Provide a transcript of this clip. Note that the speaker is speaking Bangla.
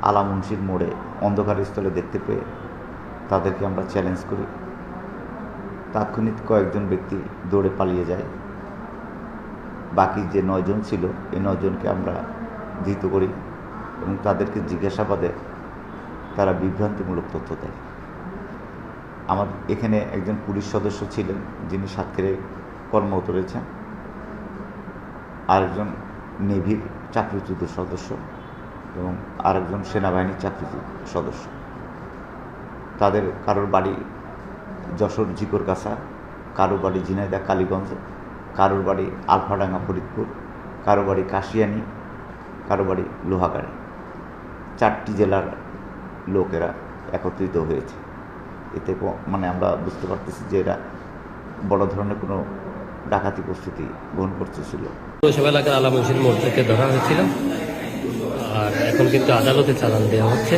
আলা মুন্সির মোড়ে অন্ধকার স্থলে দেখতে পেয়ে তাদেরকে আমরা চ্যালেঞ্জ করি। তাৎক্ষণিক কয়েকজন ব্যক্তি দৌড়ে পালিয়ে যায়। বাকি যে 9 জন ছিল এই 9 জনকে আমরা ধৃত করি এবং তাদেরকে জিজ্ঞাসাবাদে তারা বিভ্রান্তিমূলক তথ্য দেয়। আমার এখানে একজন পুলিশ সদস্য ছিলেন যিনি সাতক্ষীরায় কর্মরত রয়েছেন, আরেকজন নেভির চাকরিচ্যুত সদস্য এবং আরেকজন সেনাবাহিনীর চাকরিচ্যুত সদস্য। তাদের কারোর বাড়ি যশোর জিকরগাছা, কারোর বাড়ি ঝিনাইদহ কালীগঞ্জ, কারোর বাড়ি আলফাডাঙ্গা ফরিদপুর, কারো বাড়ি কাশিয়ানী, কারো বাড়ি লোহাগাড়ে। 4টি জেলার লোকেরা একত্রিত হয়েছে। এতে মানে আমরা বুঝতে পারতেছি যে এরা বড় ধরনের কোনো ডাকাতি প্রস্তুতি গ্রহণ করতেছিল। সব এলাকার আলা মুন্সির মোড় থেকে ধরা হয়েছিল, আর এখন কিন্তু আদালতে চালান দেওয়া হচ্ছে।